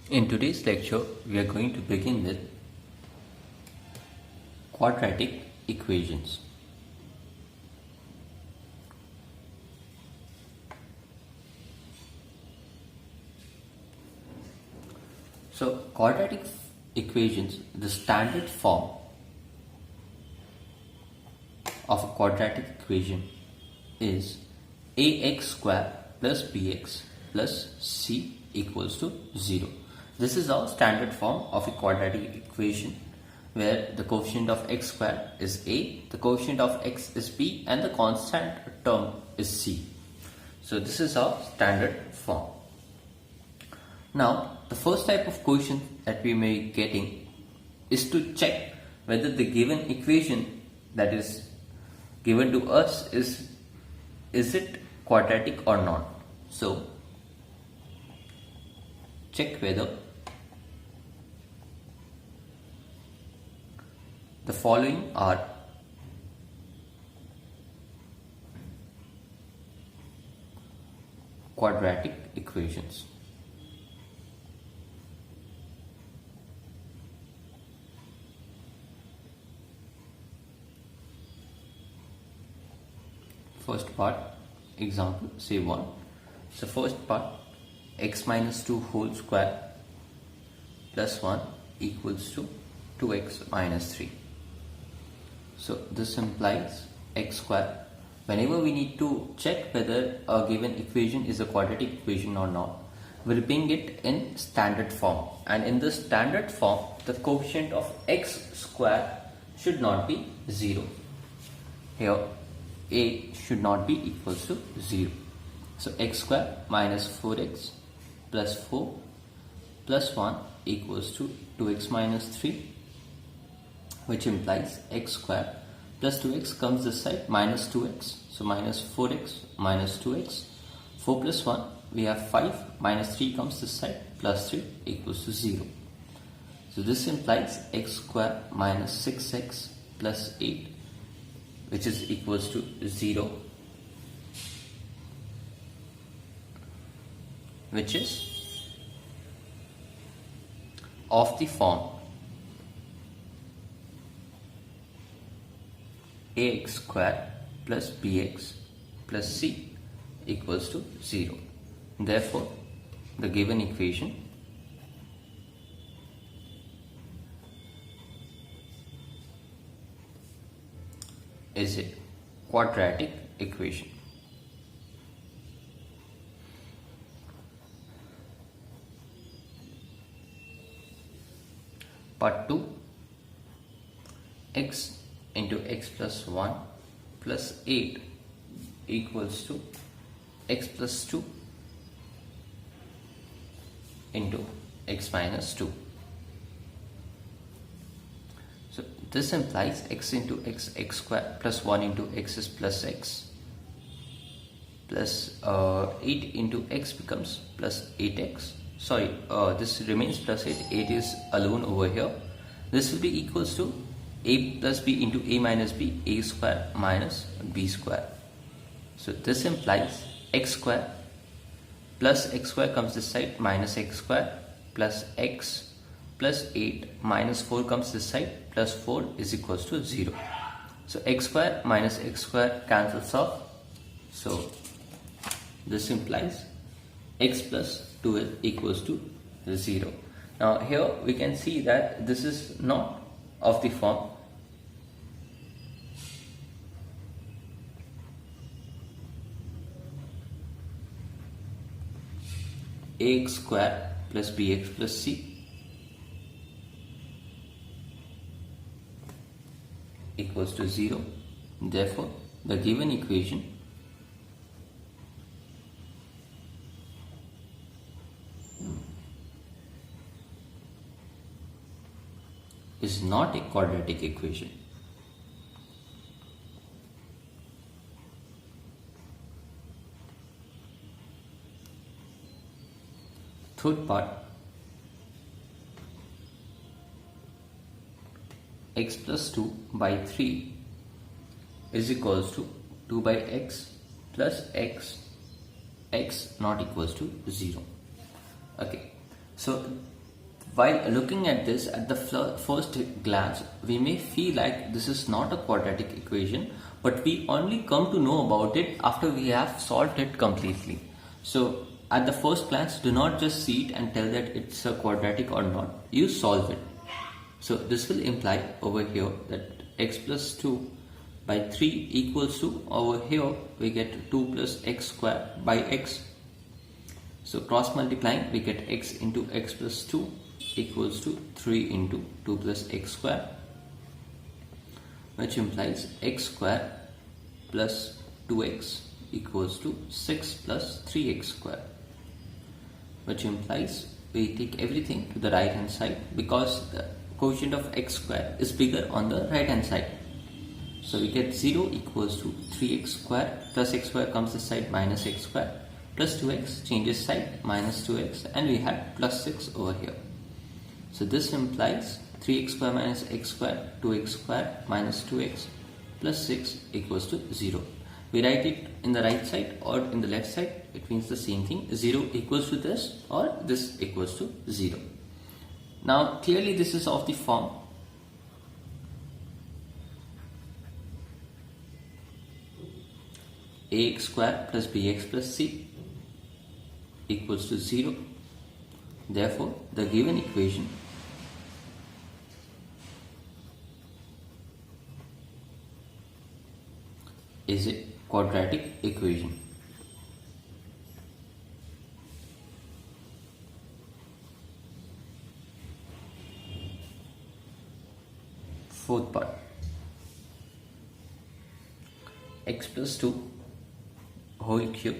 In today's lecture, we are going to begin with quadratic equations. So, quadratic equations, the standard form of a quadratic equation is ax square plus bx plus c equals to 0. This is our standard form of a quadratic equation where the coefficient of x square is a, the coefficient of x is b, and the constant term is c. So this is our standard form. Now the first type of question that we may be getting is to check whether the given equation that is given to us is it quadratic or not. So check whether the following are quadratic equations. First part, example, say 1. So first part, x minus 2 whole square plus 1 equals to 2x minus 3. So this implies x square. Whenever we need to check whether a given equation is a quadratic equation or not, we'll bring it in standard form. And in the standard form, the coefficient of x square should not be 0. Here, a should not be equals to 0. So x square minus 4x plus 4 plus 1 equals to 2x minus 3, which implies x square plus 2x comes this side minus 2x. So minus 4x minus 2x. 4 plus 1 we have 5 minus 3 comes this side plus 3 equals to 0. So this implies x square minus 6x plus 8, which is equals to 0, which is of the form ax square plus bx plus c equals to 0. Therefore, the given equation is a quadratic equation. Part 2, x into x plus 1 plus 8 equals to x plus 2 into x minus 2. So this implies x into x square plus 1 into x is plus x plus 8 into x becomes plus 8x. Sorry, this remains plus 8. 8 is alone over here. This will be equals to a plus b into a minus b, a square minus b square. So this implies x square plus x square comes this side minus x square plus x plus 8 minus 4 comes this side plus 4 is equals to 0. So x square minus x square cancels off. So this implies x plus 2 is equals to 0. Now here we can see that this is not of the form ax square plus bx plus c equals to 0. Therefore, the given equation is not a quadratic equation. Third part, x plus 2 by 3 is equals to 2 by x plus x not equals to 0. Okay, so While looking at this at the first glance, we may feel like this is not a quadratic equation, but we only come to know about it after we have solved it completely. So at the first glance, do not just see it and tell that it's a quadratic or not. You solve it. So this will imply over here that x plus 2 by 3 equals to, over here we get 2 plus x square by x. So cross multiplying, we get x into x plus 2 equals to 3 into 2 plus x square, which implies x square plus 2x equals to 6 plus 3x square, which implies we take everything to the right hand side because the quotient of x square is bigger on the right hand side. So we get 0 equals to 3x square plus x square comes this side minus x square plus 2x changes side minus 2x, and we had plus 6 over here. So this implies 3x square minus x square, 2x square minus 2x plus 6 equals to 0. We write it in the right side or in the left side, it means the same thing. 0 equals to this or this equals to 0. Now clearly this is of the form ax square plus bx plus c equals to 0. Therefore, the given equation is a quadratic equation. Fourth part, x plus 2 whole cube,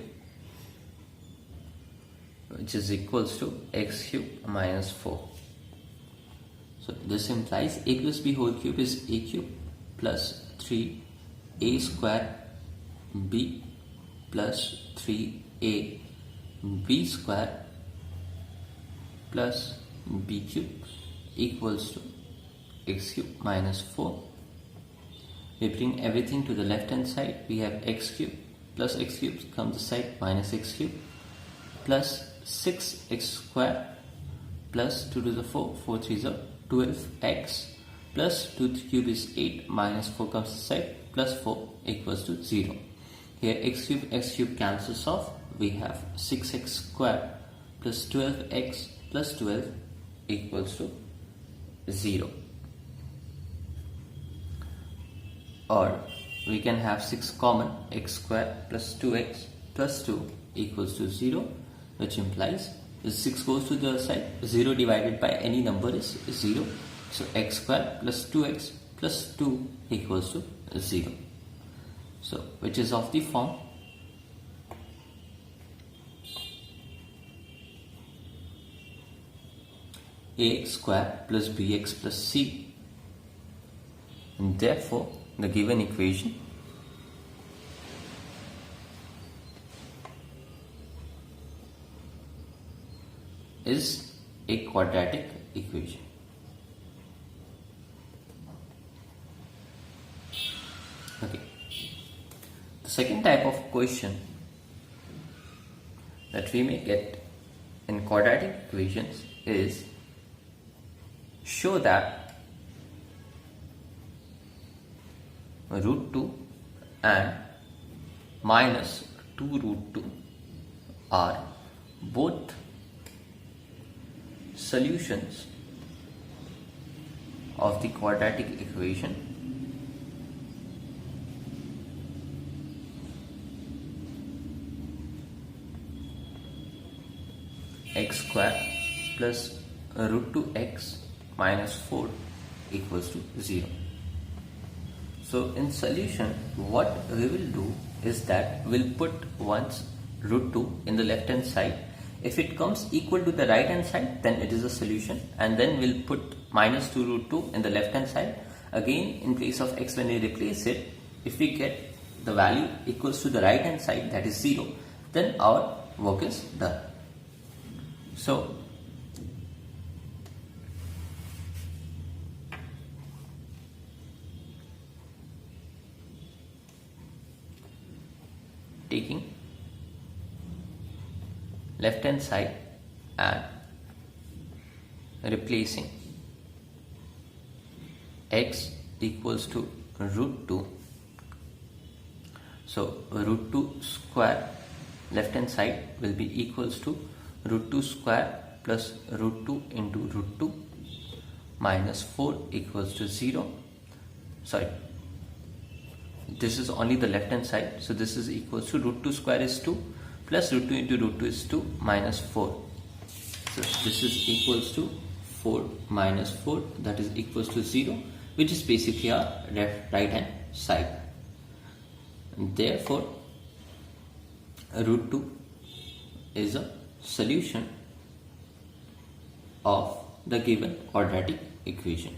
which is equals to x cube minus 4. So this implies a plus b whole cube is a cube plus 3a square b plus 3a b square plus b cube equals to x cube minus 4. We bring everything to the left hand side. We have x cube plus x cube comes the side minus x cube plus 6x square plus 2 to the 4, 4 3s are 12x plus 2 cube is 8 minus 4 comes the side plus 4 equals to 0. Here x cube cancels off. We have 6x square plus 12x plus 12 equals to 0. Or we can have 6 common, x square plus 2x plus 2 equals to 0, which implies 6 goes to the other side, 0 divided by any number is 0. So x square plus 2x plus 2 equals to 0. So which is of the form ax square plus bx plus c, and therefore the given equation is a quadratic equation. Okay. The second type of question that we may get in quadratic equations is show that root 2 and minus 2 root 2 are both solutions of the quadratic equation x square plus root 2x minus 4 equals to 0. So in solution, what we will do is that we'll put once root 2 in the left hand side. If it comes equal to the right hand side, then it is a solution, and then we'll put minus 2 root 2 in the left hand side. Again, in place of x, when we replace it, if we get the value equals to the right hand side, that is 0, then our work is done. So taking left hand side and replacing x equals to root 2. So root 2 square left hand side will be equals to root 2 square plus root 2 into root 2 minus 4 equals to 0. Sorry, this is only the left hand side, so this is equals to root 2 square is 2 plus root 2 into root 2 is 2 minus 4. So this is equals to 4 minus 4, that is equals to 0, which is basically our right hand side. Therefore root 2 is a solution of the given quadratic equation.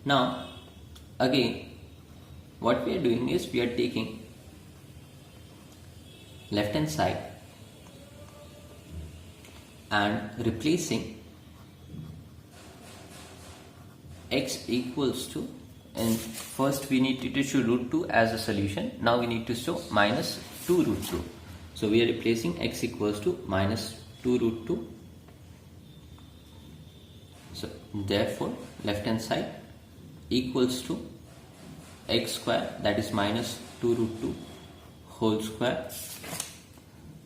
Now again, what we are doing is we are taking left hand side and replacing x equals to, and first we need to show root 2 as a solution. Now we need to show minus 2 root 2. So we are replacing x equals to minus 2 root 2. So therefore left hand side equals to x square, that is minus 2 root 2 whole square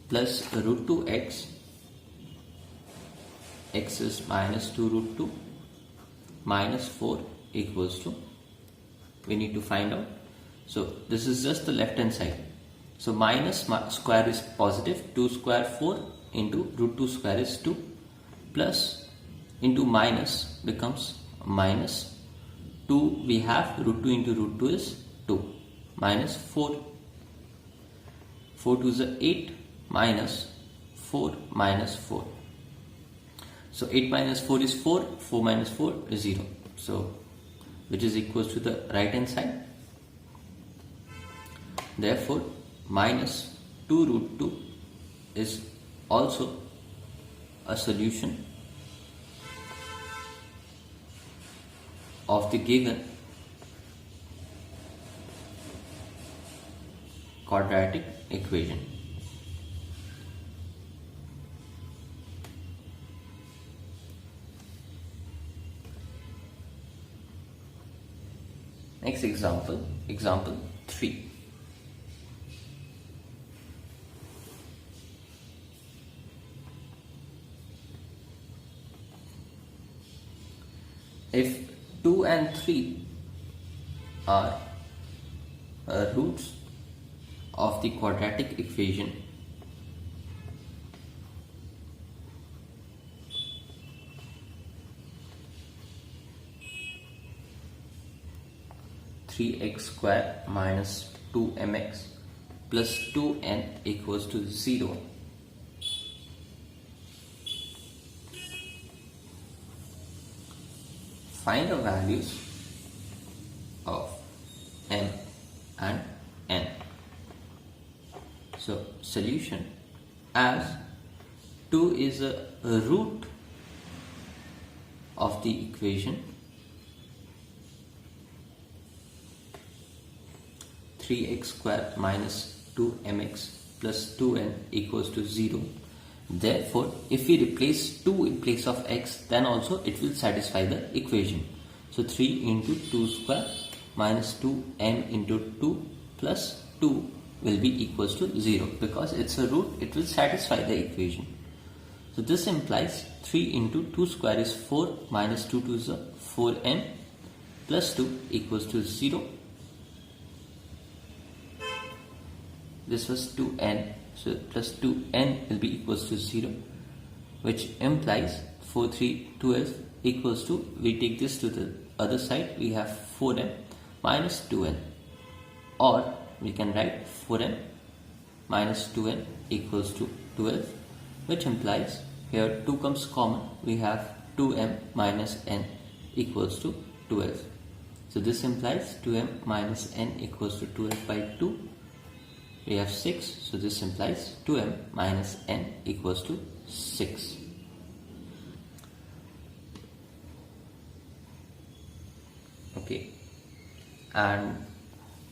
plus root 2x, x is minus 2 root 2 minus 4 equals to, we need to find out. So this is just the left hand side. So minus square is positive, 2 square 4 into root 2 square is 2 plus into minus becomes minus 2, we have root 2 into root 2 is 2 minus 4, 4 to the 8 minus 4 minus 4. So 8 minus 4 is 4, 4 minus 4 is 0. So which is equals to the right hand side. Therefore minus 2 root 2 is also a solution of the given quadratic equation. Next example, example 3. If 2 and 3 are roots of the quadratic equation, three x square minus 2mx plus 2n equals to 0. Find the values of m and n. So solution, as 2 is a root of the equation, 3x square minus 2mx plus 2n equals to 0. Therefore, if we replace 2 in place of x, then also it will satisfy the equation. So 3 into 2 square minus 2m into 2 plus 2 will be equals to 0. Because it's a root, it will satisfy the equation. So this implies 3 into 2 square is 4 minus 2 is 4m plus 2 equals to 0. This was 2n, so plus 2n will be equals to 0, which implies 4, 3, 12 equals to, we take this to the other side, we have 4m minus 2n, or we can write 4m minus 2n equals to 12, which implies here 2 comes common, we have 2m minus n equals to 12. So this implies 2m minus n equals to 12 by 2. We have 6, so this implies 2m minus n equals to 6. Okay, and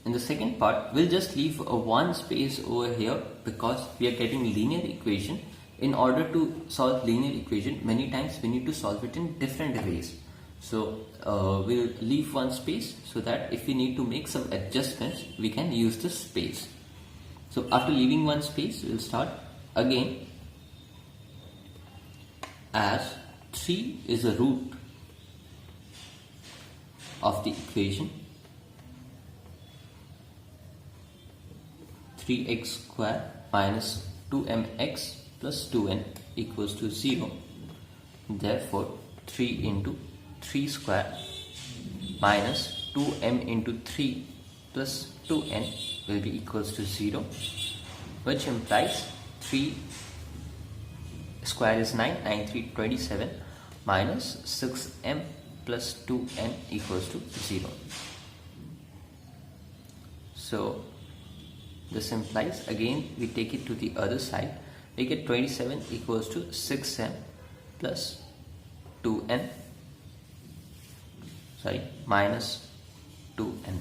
in the second part, we'll just leave a one space over here because we are getting linear equation. In order to solve linear equation, many times we need to solve it in different ways. So we'll leave one space so that if we need to make some adjustments, we can use this space. So after leaving one space, we'll start again. As 3 is a root of the equation 3x square minus 2mx plus 2n equals to 0. Therefore, 3 into 3 square minus 2m into 3 plus 2n will be equals to 0, which implies 3 square is 9, 9 3 27 minus 6m plus 2n equals to 0. So this implies, again we take it to the other side, we get 27 equals to 6m plus 2n, minus 2n.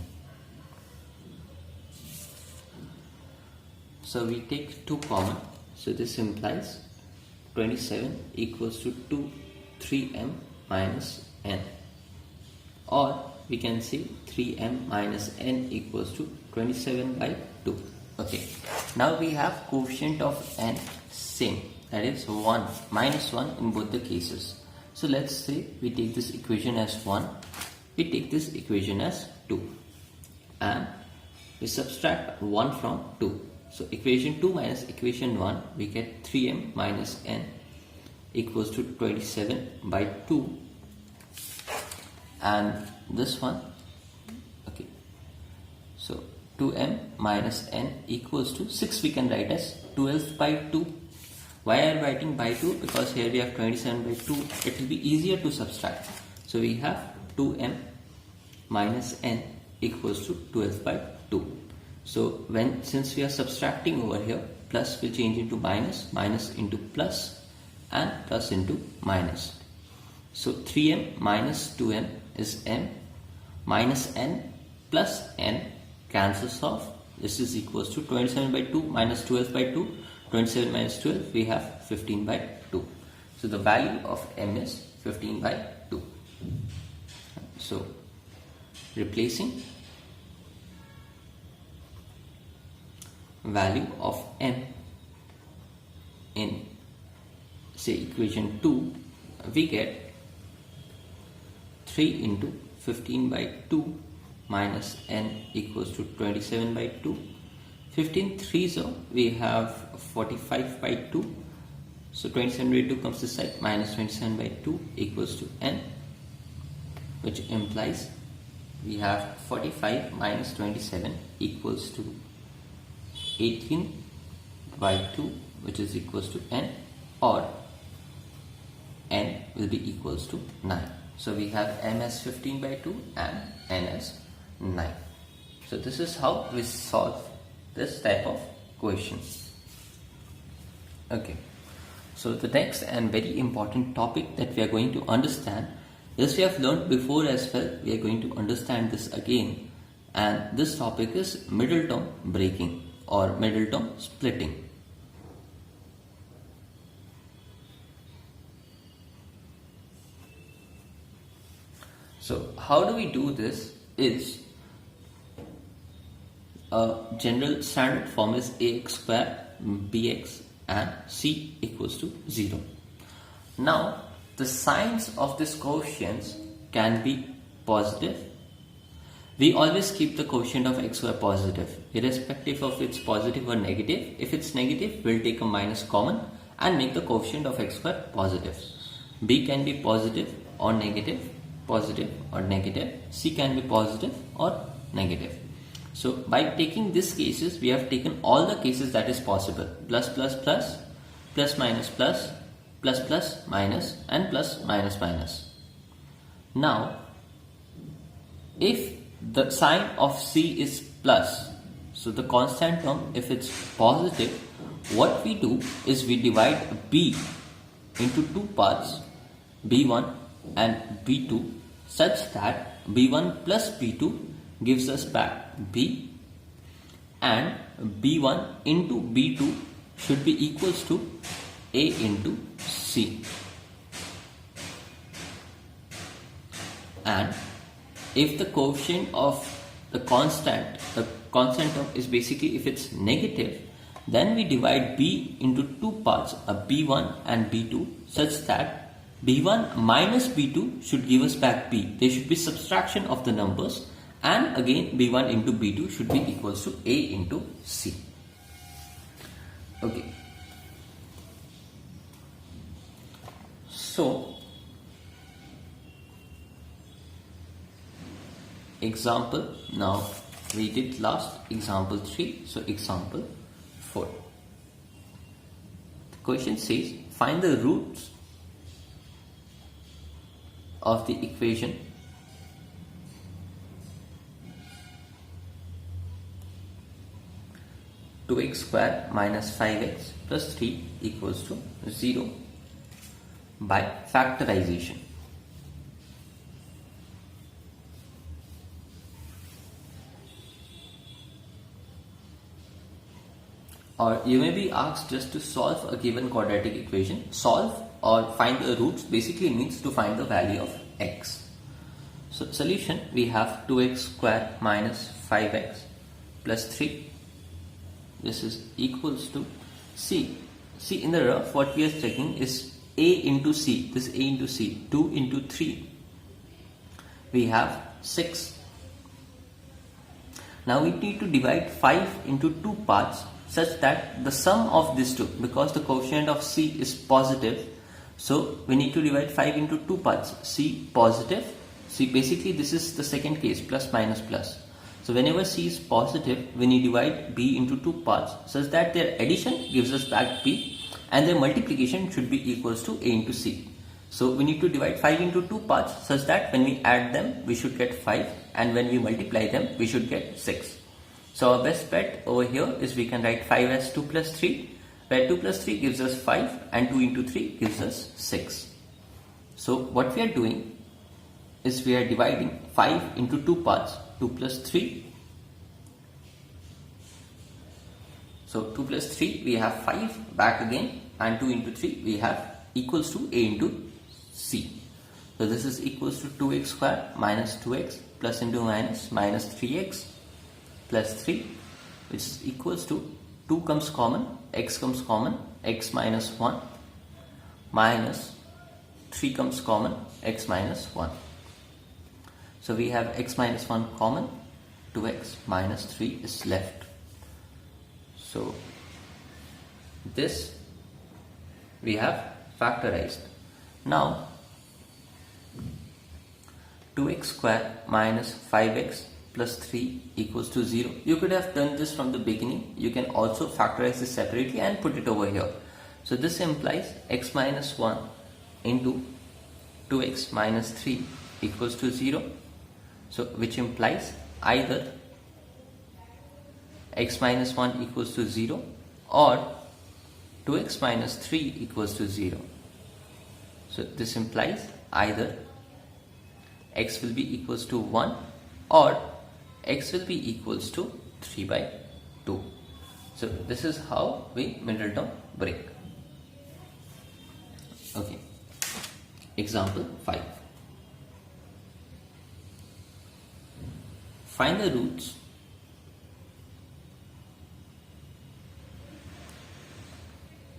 So we take 2 common, so this implies 27 equals to 3m minus n, or we can say 3m minus n equals to 27 by 2. Okay, now we have coefficient of n same, that is 1, minus 1 in both the cases. So let's say we take this equation as 1, we take this equation as 2, and we subtract 1 from 2. So equation 2 minus equation 1, we get 3m minus n equals to 27 by 2, and this one, okay, so 2m minus n equals to 6 we can write as 12 by 2. Why I am writing by 2? Because here we have 27 by 2, it will be easier to subtract. So we have 2m minus n equals to 12 by 2. So since we are subtracting over here, plus will change into minus, minus into plus, and plus into minus. So 3m minus 2m is m, minus n plus n cancels off. This is equals to 27 by 2 minus 12 by 2. 27 minus 12, we have 15 by 2. So the value of m is 15 by 2. So replacing value of m in, say, equation 2, we get 3 into 15 by 2 minus n equals to 27 by 2. 15 3, so we have 45 by 2. So 27 by 2 comes this side, minus 27 by 2 equals to n, which implies we have 45 minus 27 equals to 18 by 2, which is equals to n, or n will be equals to 9. So we have m as 15 by 2 and n as 9. So this is how we solve this type of question. Okay, so the next and very important topic that we are going to understand, as we have learned before as well, we are going to understand this again, and this topic is middle term breaking or middle term splitting. So how do we do this is, a general standard form is ax square bx and c equals to 0. Now the signs of these coefficients can be positive. We always keep the quotient of x square positive irrespective of it's positive or negative. If it's negative, we'll take a minus common and make the quotient of x square positive. B can be positive or negative, C can be positive or negative. So by taking these cases, we have taken all the cases that is possible: plus plus plus, plus minus plus, plus plus minus, and plus minus minus. Now if the sign of C is plus, so the constant term, if it's positive, what we do is we divide B into two parts, B1 and B2, such that B1 plus B2 gives us back B, and B1 into B2 should be equals to A into C. And if the coefficient of the constant term is basically if it's negative, then we divide B into two parts, a B1 and B2, such that B1 minus B2 should give us back B. There should be subtraction of the numbers, and again B1 into B2 should be equals to A into C. Okay. So, example, now we did last example 3, so example 4. The question says find the roots of the equation (2x square minus 5x plus 3 equals to 0) by factorization. Or you may be asked just to solve a given quadratic equation. Solve or find the roots basically means to find the value of x. So solution, we have 2x square minus 5x plus 3. This is equals to C. See, in the rough what we are checking is A into C. This A into C. 2 into 3. We have 6. Now we need to divide 5 into two parts, such that the sum of these two, because the coefficient of C is positive, so we need to divide 5 into two parts, C positive. See, basically this is the second case, plus minus plus. So whenever C is positive, when you divide B into two parts, such that their addition gives us back B and their multiplication should be equals to A into C. So we need to divide 5 into two parts, such that when we add them we should get 5, and when we multiply them we should get 6. So our best bet over here is we can write 5 as 2 plus 3, where 2 plus 3 gives us 5 and 2 into 3 gives us 6. So what we are doing is we are dividing 5 into two parts, 2 plus 3. So 2 plus 3 we have 5 back again, and 2 into 3 we have equals to A into C. So this is equals to 2x square minus 2x plus into minus 3x plus 3, which is equals to 2 comes common, x comes common, x minus 1, minus 3 comes common, x minus 1. So we have x minus 1 common, 2x minus 3 is left. So this we have factorized. Now 2x square minus 5x plus 3 equals to 0. You could have done this from the beginning. You can also factorize this separately and put it over here. So this implies x minus 1 into 2x minus 3 equals to 0. So which implies either x minus 1 equals to 0 or 2x minus 3 equals to 0. So this implies either x will be equals to 1 or x will be equals to 3 by 2. So this is how we middle term break. Okay. Example 5. Find the roots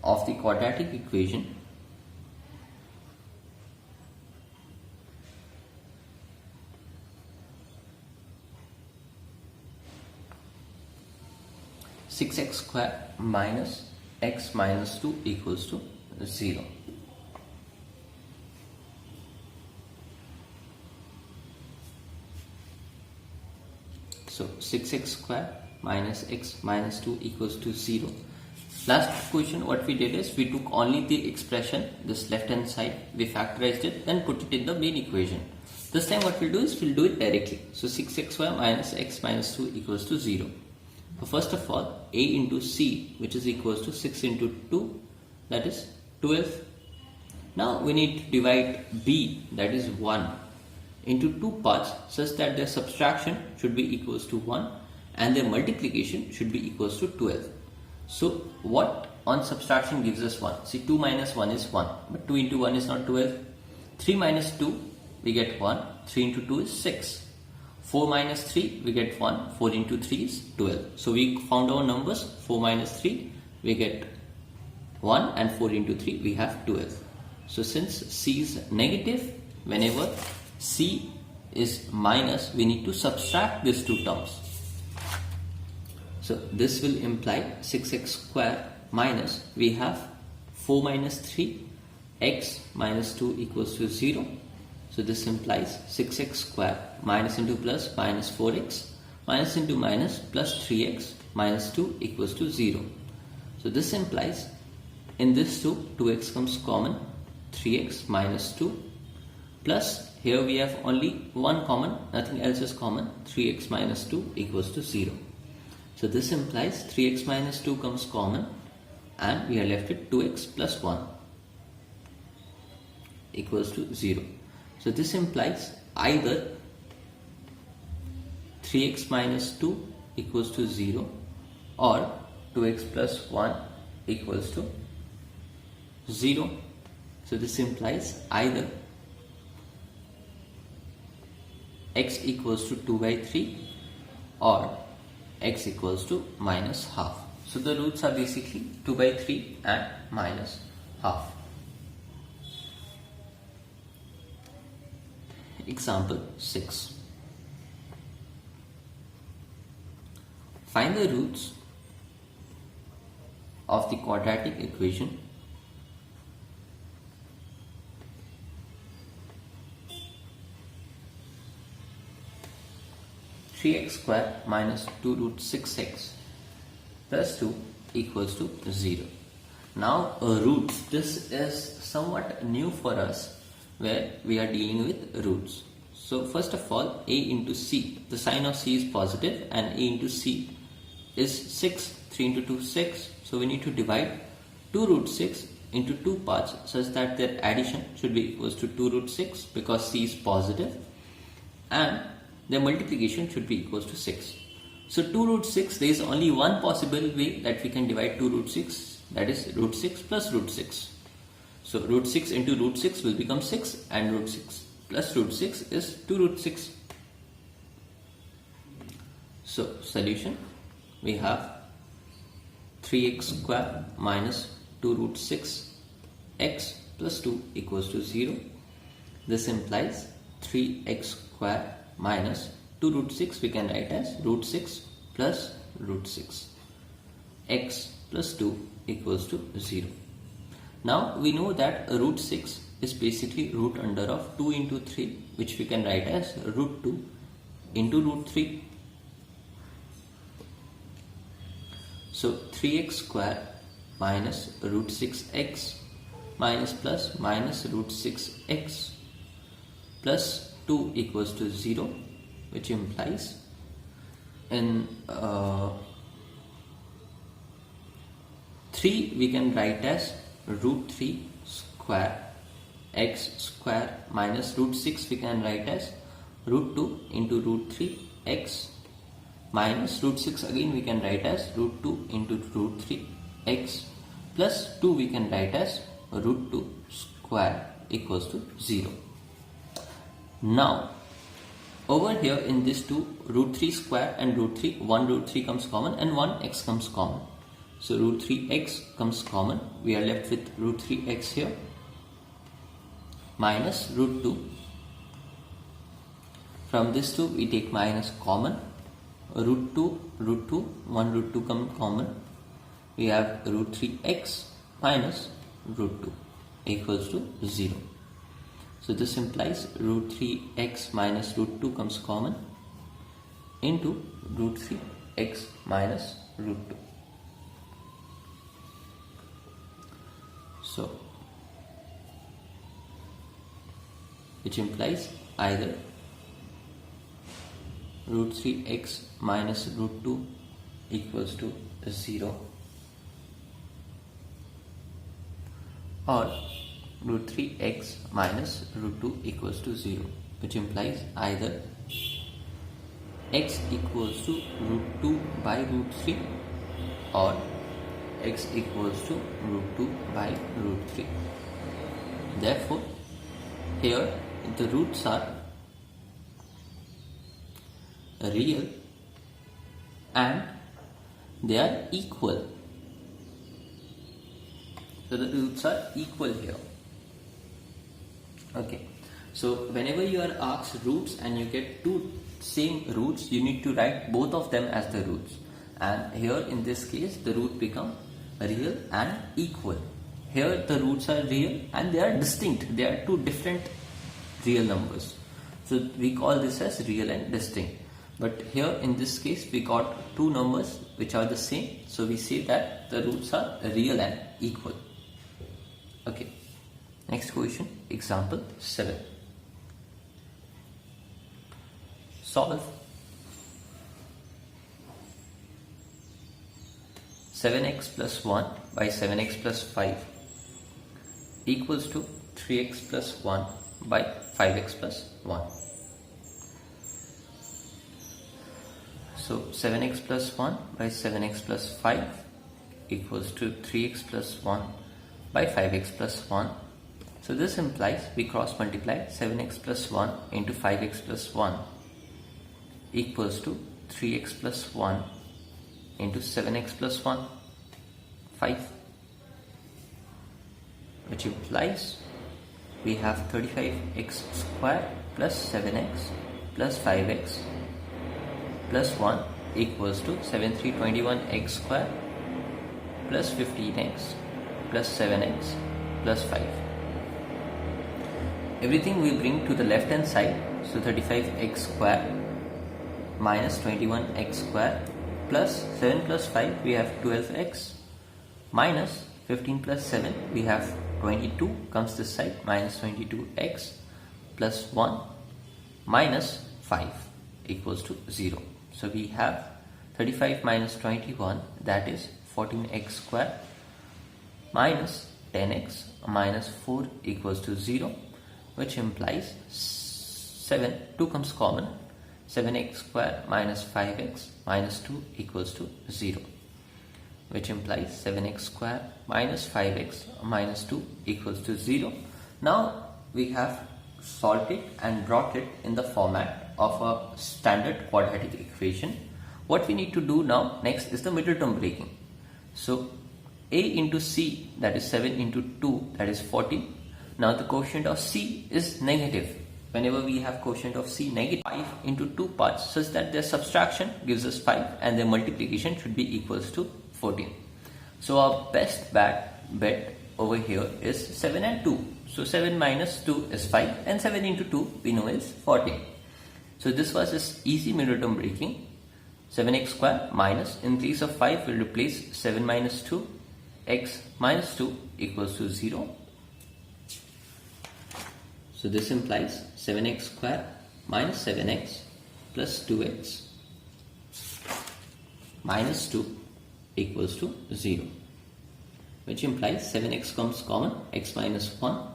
of the quadratic equation (6x square minus x minus 2 equals to 0). So 6x square minus x minus 2 equals to 0. Last question what we did is we took only the expression, this left hand side, we factorized it, then put it in the main equation. This time what we'll do is we'll do it directly. So 6x square minus x minus 2 equals to 0. So first of all, a into c, which is equals to 6 into 2, that is 12. Now we need to divide b, that is 1, into two parts such that their subtraction should be equals to 1 and their multiplication should be equals to 12. So what on subtraction gives us 1? See, 2 minus 1 is 1, but 2 into 1 is not 12. 3 minus 2 we get 1, 3 into 2 is 6. 4 minus 3 we get 1, 4 into 3 is 12. So we found our numbers. 4 minus 3 we get 1 and 4 into 3 we have 12. So since C is negative, whenever C is minus, we need to subtract these two terms. So this will imply 6x square minus, we have 4 minus 3, x minus 2 equals to 0. So this implies 6x square minus into plus minus 4x minus into minus plus 3x minus 2 equals to 0. So this implies in this 2x comes common, 3x minus 2 plus here we have only one common, nothing else is common, 3x minus 2 equals to 0. So this implies 3x minus 2 comes common and we are left with 2x plus 1 equals to 0. So this implies either 3x minus 2 equals to 0 or 2x plus 1 equals to 0. So this implies either x equals to 2 by 3 or x equals to minus half. So the roots are basically 2 by 3 and minus half. Example 6. Find the roots of the quadratic equation (3x square minus 2 root 6x plus 2 equals to 0). Now roots, this is somewhat new for us where we are dealing with roots. So first of all, a into c, the sign of c is positive and a into c is 6, 3 into 2 6. So we need to divide 2 root 6 into 2 parts such that their addition should be equals to 2 root 6 because c is positive, and their multiplication should be equals to 6. So 2 root 6, there is only one possible way that we can divide 2 root 6, that is root 6 plus root 6. So root 6 into root 6 will become 6 and root 6 plus root 6 is 2 root 6. So solution, we have 3x square minus 2 root 6 x plus 2 equals to 0. This implies 3x square minus 2 root 6 we can write as root 6 plus root 6 x plus 2 equals to 0. Now we know that root 6 is basically root under of 2 into 3, which we can write as root 2 into root 3. So 3x square minus root 6x minus plus minus root 6x plus 2 equals to 0, which implies in 3 we can write as root 3 square x square minus root 6 we can write as root 2 into root 3 x minus root 6 again we can write as root 2 into root 3 x plus 2 we can write as root 2 square equals to 0. Now over here in this 2, root 3 square and root 3, 1 root 3 comes common and 1 x comes common. So root 3x comes common, we are left with root 3x here minus root 2. From this 2 we take minus common, root 2, 1 root 2 come common, we have root 3x minus root 2 equals to 0. So this implies root 3x minus root 2 comes common into root 3x minus root 2. So which implies either root 3x minus root 2 equals to 0 or root 3x minus root 2 equals to 0, which implies either x equals to root 2 by root 3 or x equals to root 2 by root 3. Therefore, here the roots are real and they are equal. So the roots are equal here. Okay. So whenever you are asked roots and you get two same roots, you need to write both of them as the roots. And here in this case, the root become real and equal. Here the roots are real and they are distinct. They are two different real numbers. So we call this as real and distinct. But here in this case, we got two numbers which are the same. So we say that the roots are real and equal. Okay. Next question, example 7. Solve 7x plus 1 by 7x plus 5 equals to 3x plus 1 by 5x plus 1. So 7x plus 1 by 7x plus 5 equals to 3x plus 1 by 5x plus 1. So this implies we cross multiply 7x plus 1 into 5x plus 1 equals to 3x plus 1 into 7x plus 1, 5, which implies we have 35x square plus 7x plus 5x plus 1 equals to 7321x square plus 15x plus 7x plus 5. Everything we bring to the left hand side, so 35x square minus 21x square plus 7 plus 5 we have 12x minus 15 plus 7 we have 22 comes this side minus 22x plus 1 minus 5 equals to 0. So we have 35 minus 21, that is 14x square minus 10x minus 4 equals to 0, which implies 7, 2 comes common, 7x square minus 5x minus 2 equals to 0, which implies 7x square minus 5x minus 2 equals to 0. Now we have solved it and brought it in the format of a standard quadratic equation. What we need to do now next is the middle term breaking. So a into c, that is 7 into 2, that is 14. Now the quotient of c is negative. Whenever we have quotient of c negative, 5 into 2 parts such that their subtraction gives us 5 and their multiplication should be equals to 14. So our best bet over here is 7 and 2. So 7 minus 2 is 5 and 7 into 2 we know is 14. So this was just easy middle term breaking. 7x square minus, in place of 5 we'll replace 7 minus 2, x minus 2 equals to 0. So this implies 7x square minus 7x plus 2x minus 2 equals to 0, which implies 7x comes common, x minus 1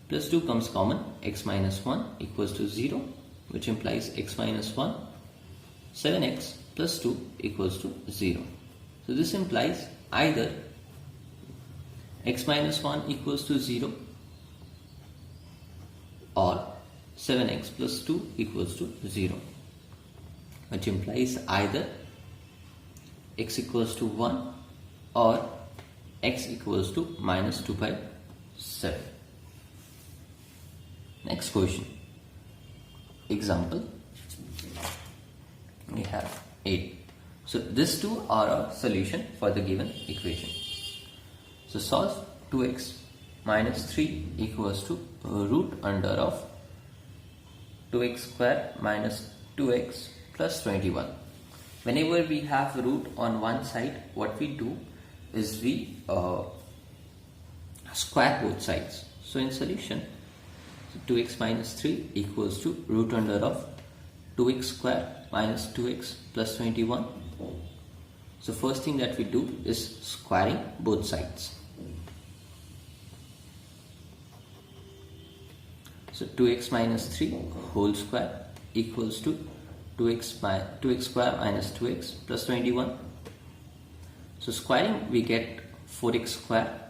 plus 2 comes common, x minus 1 equals to 0, which implies x minus 1, 7x plus 2 equals to 0. So this implies either x minus 1 equals to 0 or 7x plus 2 equals to 0, which implies either x equals to 1 or x equals to minus 2 by 7. Next question. Example, we have 8. So these two are a solution for the given equation. So solve 2x minus 3 equals to root under of 2x square minus 2x plus 21. Whenever we have root on one side, what we do is we square both sides. So in solution, 2x minus 3 equals to root under of 2x square minus 2x plus 21. So first thing that we do is squaring both sides. So 2x minus 3 whole square equals to 2x square minus 2x plus 21. So squaring we get 4x square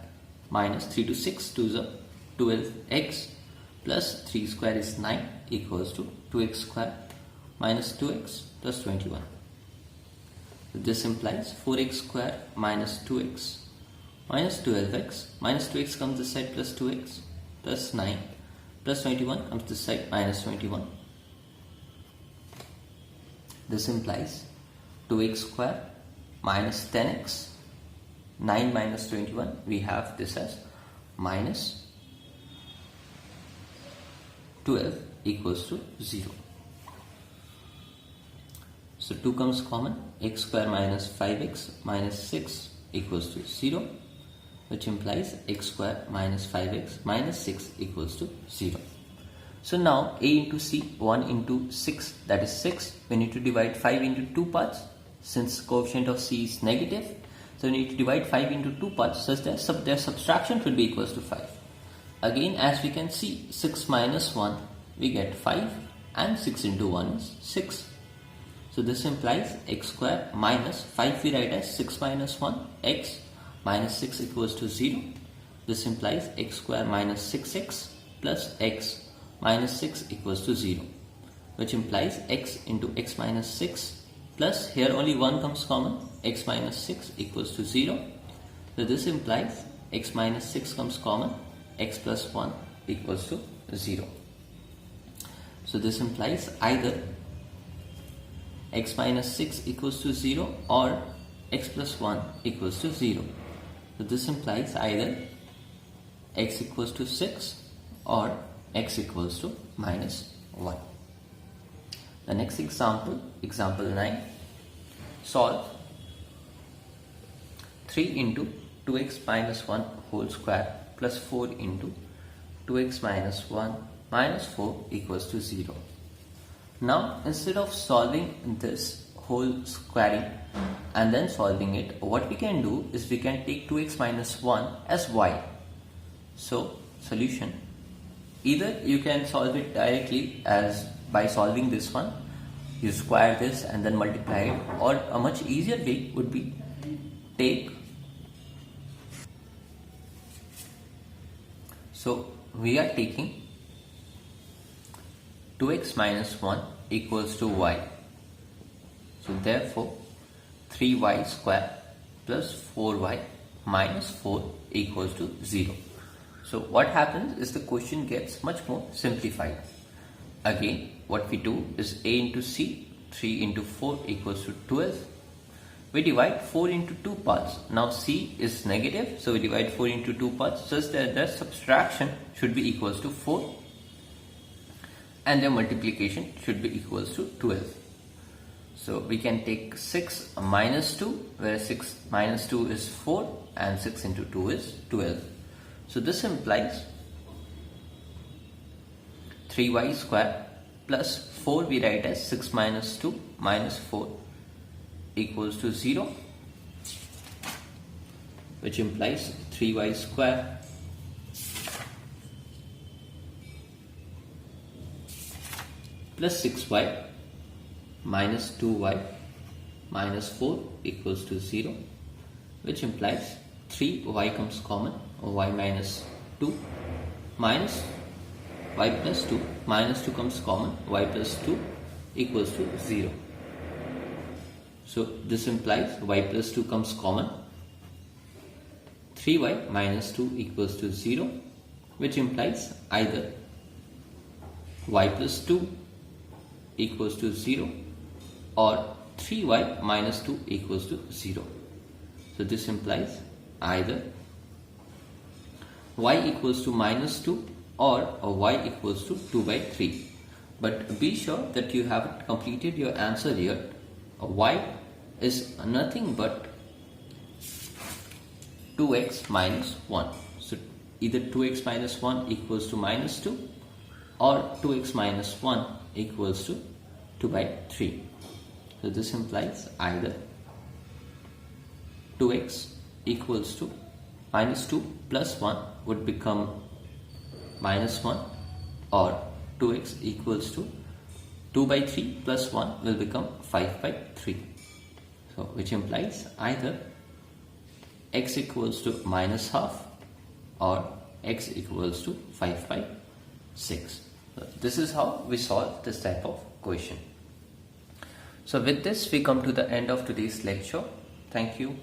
minus 3 to 6 to the 12x plus 3 square is 9 equals to 2x square minus 2x plus 21. So this implies 4x square minus 2x minus 12x minus 2x comes this side plus 2x plus 9 plus 21 comes this side minus 21. This implies 2x square minus 10x, 9 minus 21, we have this as minus 12 equals to 0. So 2 comes common, x square minus 5x minus 6 equals to 0, which implies x square minus 5x minus 6 equals to 0. So now a into c, 1 into 6, that is 6. We need to divide 5 into 2 parts. Since coefficient of c is negative, so we need to divide 5 into 2 parts such that their subtraction should be equals to 5. Again, as we can see, 6 minus 1, we get 5, and 6 into 1 is 6. So this implies x square minus 5 we write as 6 minus 1, x minus 6 equals to 0. This implies x square minus 6x plus x minus 6 equals to 0, which implies x into x minus 6 plus, here only 1 comes common, x minus 6 equals to 0. So this implies x minus 6 comes common, x plus 1 equals to 0. So this implies either x minus 6 equals to 0 or x plus 1 equals to 0. So this implies either x equals to 6 or x equals to minus 1. The next example, example 9, solve 3 into 2x minus 1 whole square plus 4 into 2x minus 1 minus 4 equals to 0. Now instead of solving this whole squaring and then solving it, what we can do is we can take 2x minus 1 as y. So solution, either you can solve it directly as by solving this one, you square this and then multiply it, or a much easier way would be take, so we are taking 2x minus 1 equals to y. So therefore 3y square plus 4y minus 4 equals to 0. So what happens is the question gets much more simplified. Again, what we do is a into c, 3 into 4 equals to 12. We divide 4 into 2 parts. Now c is negative, so we divide 4 into 2 parts such that their subtraction should be equals to 4 and their multiplication should be equals to 12. So we can take 6 minus 2, where 6 minus 2 is 4 and 6 into 2 is 12. So this implies 3y square plus 4 we write as 6 minus 2 minus 4 equals to 0, which implies 3y square plus 6y minus 2y minus 4 equals to 0, which implies 3y comes common, y minus 2 minus y plus 2 minus 2 comes common, y plus 2 equals to 0. So this implies y plus 2 comes common, 3y minus 2 equals to 0, which implies either y plus 2 equals to 0 or 3y minus 2 equals to 0. So this implies either y equals to minus 2 or y equals to 2 by 3. But be sure that you haven't completed your answer here. Y is nothing but 2x minus 1. So either 2x minus 1 equals to minus 2 or 2x minus 1 equals to 2 by 3. So this implies either 2x equals to minus 2 plus 1 would become minus 1, or 2x equals to 2 by 3 plus 1 will become 5 by 3. So which implies either x equals to minus half or x equals to 5 by 6. So this is how we solve this type of question. So with this we come to the end of today's lecture. Thank you.